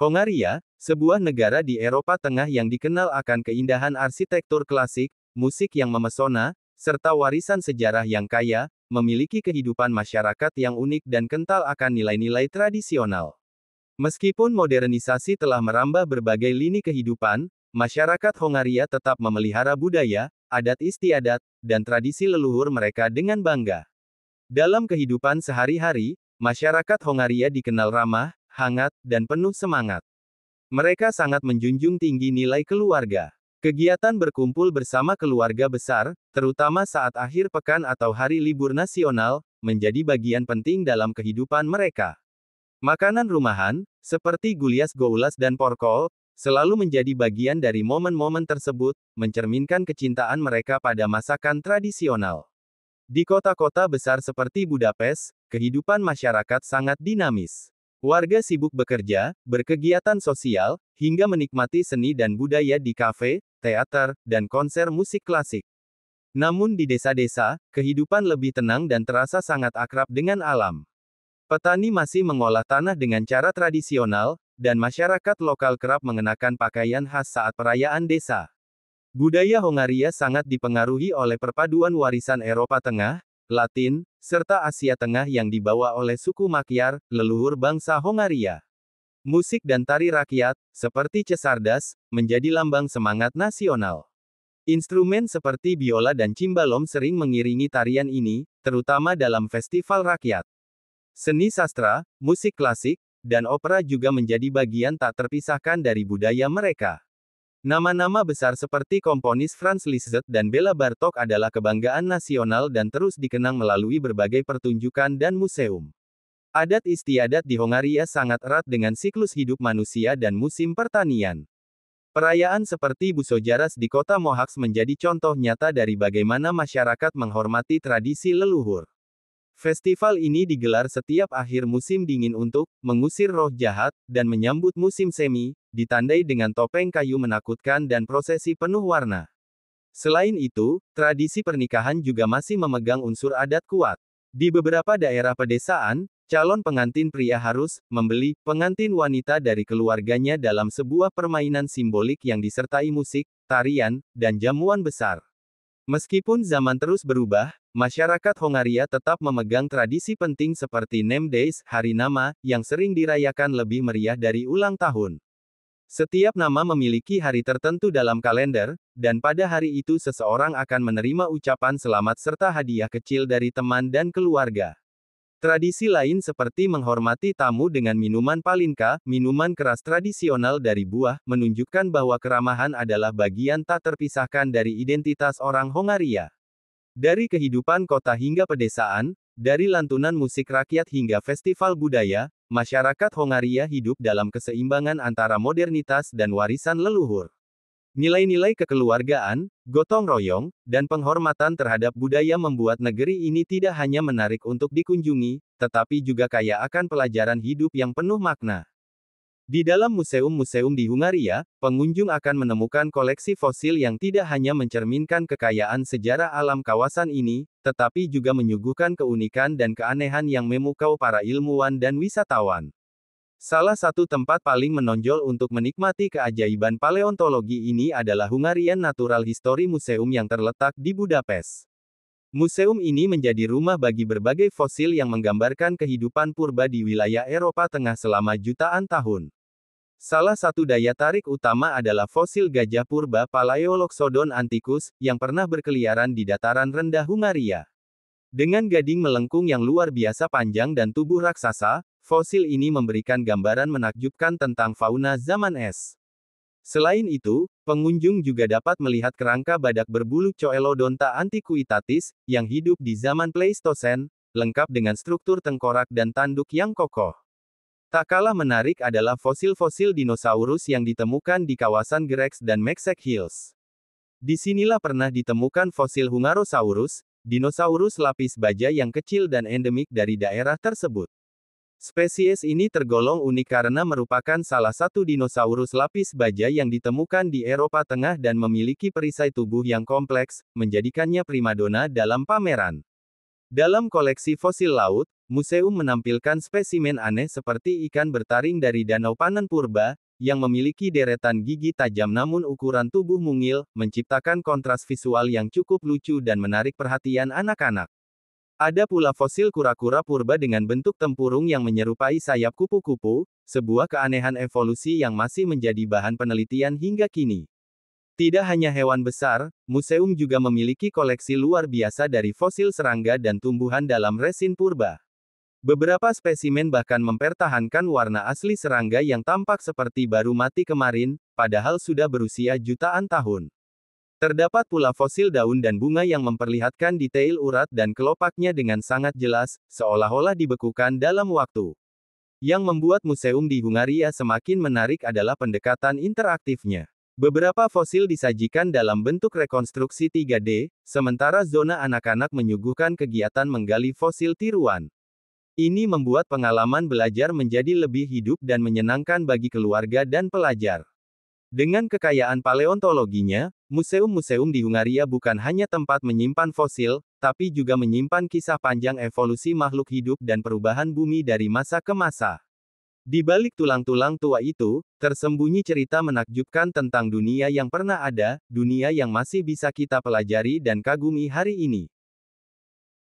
Hongaria, sebuah negara di Eropa Tengah yang dikenal akan keindahan arsitektur klasik, musik yang memesona, serta warisan sejarah yang kaya, memiliki kehidupan masyarakat yang unik dan kental akan nilai-nilai tradisional. Meskipun modernisasi telah merambah berbagai lini kehidupan, masyarakat Hongaria tetap memelihara budaya, adat istiadat, dan tradisi leluhur mereka dengan bangga. Dalam kehidupan sehari-hari, masyarakat Hongaria dikenal ramah, hangat, dan penuh semangat. Mereka sangat menjunjung tinggi nilai keluarga. Kegiatan berkumpul bersama keluarga besar, terutama saat akhir pekan atau hari libur nasional, menjadi bagian penting dalam kehidupan mereka. Makanan rumahan, seperti gulias goulas dan porkol, selalu menjadi bagian dari momen-momen tersebut, mencerminkan kecintaan mereka pada masakan tradisional. Di kota-kota besar seperti Budapest, kehidupan masyarakat sangat dinamis. Warga sibuk bekerja, berkegiatan sosial, hingga menikmati seni dan budaya di kafe, teater, dan konser musik klasik. Namun di desa-desa, kehidupan lebih tenang dan terasa sangat akrab dengan alam. Petani masih mengolah tanah dengan cara tradisional, dan masyarakat lokal kerap mengenakan pakaian khas saat perayaan desa. Budaya Hongaria sangat dipengaruhi oleh perpaduan warisan Eropa Tengah, Latin, serta Asia Tengah yang dibawa oleh suku Magyar, leluhur bangsa Hongaria. Musik dan tari rakyat, seperti Csárdas, menjadi lambang semangat nasional. Instrumen seperti biola dan cimbalom sering mengiringi tarian ini, terutama dalam festival rakyat. Seni sastra, musik klasik, dan opera juga menjadi bagian tak terpisahkan dari budaya mereka. Nama-nama besar seperti komponis Franz Liszt dan Bela Bartok adalah kebanggaan nasional dan terus dikenang melalui berbagai pertunjukan dan museum. Adat istiadat di Hongaria sangat erat dengan siklus hidup manusia dan musim pertanian. Perayaan seperti Busojaras di kota Mohacs menjadi contoh nyata dari bagaimana masyarakat menghormati tradisi leluhur. Festival ini digelar setiap akhir musim dingin untuk mengusir roh jahat dan menyambut musim semi, ditandai dengan topeng kayu menakutkan dan prosesi penuh warna. Selain itu, tradisi pernikahan juga masih memegang unsur adat kuat. Di beberapa daerah pedesaan, calon pengantin pria harus membeli pengantin wanita dari keluarganya dalam sebuah permainan simbolik yang disertai musik, tarian, dan jamuan besar. Meskipun zaman terus berubah, masyarakat Hongaria tetap memegang tradisi penting seperti Name Days, hari nama, yang sering dirayakan lebih meriah dari ulang tahun. Setiap nama memiliki hari tertentu dalam kalender, dan pada hari itu seseorang akan menerima ucapan selamat serta hadiah kecil dari teman dan keluarga. Tradisi lain seperti menghormati tamu dengan minuman palinka, minuman keras tradisional dari buah, menunjukkan bahwa keramahan adalah bagian tak terpisahkan dari identitas orang Hongaria. Dari kehidupan kota hingga pedesaan, dari lantunan musik rakyat hingga festival budaya, masyarakat Hongaria hidup dalam keseimbangan antara modernitas dan warisan leluhur. Nilai-nilai kekeluargaan, gotong royong, dan penghormatan terhadap budaya membuat negeri ini tidak hanya menarik untuk dikunjungi, tetapi juga kaya akan pelajaran hidup yang penuh makna. Di dalam museum-museum di Hungaria, pengunjung akan menemukan koleksi fosil yang tidak hanya mencerminkan kekayaan sejarah alam kawasan ini, tetapi juga menyuguhkan keunikan dan keanehan yang memukau para ilmuwan dan wisatawan. Salah satu tempat paling menonjol untuk menikmati keajaiban paleontologi ini adalah Hungarian Natural History Museum yang terletak di Budapest. Museum ini menjadi rumah bagi berbagai fosil yang menggambarkan kehidupan purba di wilayah Eropa Tengah selama jutaan tahun. Salah satu daya tarik utama adalah fosil gajah purba Palaeoloxodon antiquus, yang pernah berkeliaran di dataran rendah Hungaria. Dengan gading melengkung yang luar biasa panjang dan tubuh raksasa, fosil ini memberikan gambaran menakjubkan tentang fauna zaman es. Selain itu, pengunjung juga dapat melihat kerangka badak berbulu Coelodonta antiquitatis, yang hidup di zaman Pleistosen, lengkap dengan struktur tengkorak dan tanduk yang kokoh. Tak kalah menarik adalah fosil-fosil dinosaurus yang ditemukan di kawasan Grex dan Maxek Hills. Disinilah pernah ditemukan fosil Hungarosaurus, dinosaurus lapis baja yang kecil dan endemik dari daerah tersebut. Spesies ini tergolong unik karena merupakan salah satu dinosaurus lapis baja yang ditemukan di Eropa Tengah dan memiliki perisai tubuh yang kompleks, menjadikannya primadona dalam pameran. Dalam koleksi fosil laut, museum menampilkan spesimen aneh seperti ikan bertaring dari Danau Panen Purba, yang memiliki deretan gigi tajam namun ukuran tubuh mungil, menciptakan kontras visual yang cukup lucu dan menarik perhatian anak-anak. Ada pula fosil kura-kura purba dengan bentuk tempurung yang menyerupai sayap kupu-kupu, sebuah keanehan evolusi yang masih menjadi bahan penelitian hingga kini. Tidak hanya hewan besar, museum juga memiliki koleksi luar biasa dari fosil serangga dan tumbuhan dalam resin purba. Beberapa spesimen bahkan mempertahankan warna asli serangga yang tampak seperti baru mati kemarin, padahal sudah berusia jutaan tahun. Terdapat pula fosil daun dan bunga yang memperlihatkan detail urat dan kelopaknya dengan sangat jelas, seolah-olah dibekukan dalam waktu. Yang membuat museum di Hungaria semakin menarik adalah pendekatan interaktifnya. Beberapa fosil disajikan dalam bentuk rekonstruksi 3D, sementara zona anak-anak menyuguhkan kegiatan menggali fosil tiruan. Ini membuat pengalaman belajar menjadi lebih hidup dan menyenangkan bagi keluarga dan pelajar. Dengan kekayaan paleontologinya, museum-museum di Hungaria bukan hanya tempat menyimpan fosil, tapi juga menyimpan kisah panjang evolusi makhluk hidup dan perubahan bumi dari masa ke masa. Di balik tulang-tulang tua itu, tersembunyi cerita menakjubkan tentang dunia yang pernah ada, dunia yang masih bisa kita pelajari dan kagumi hari ini.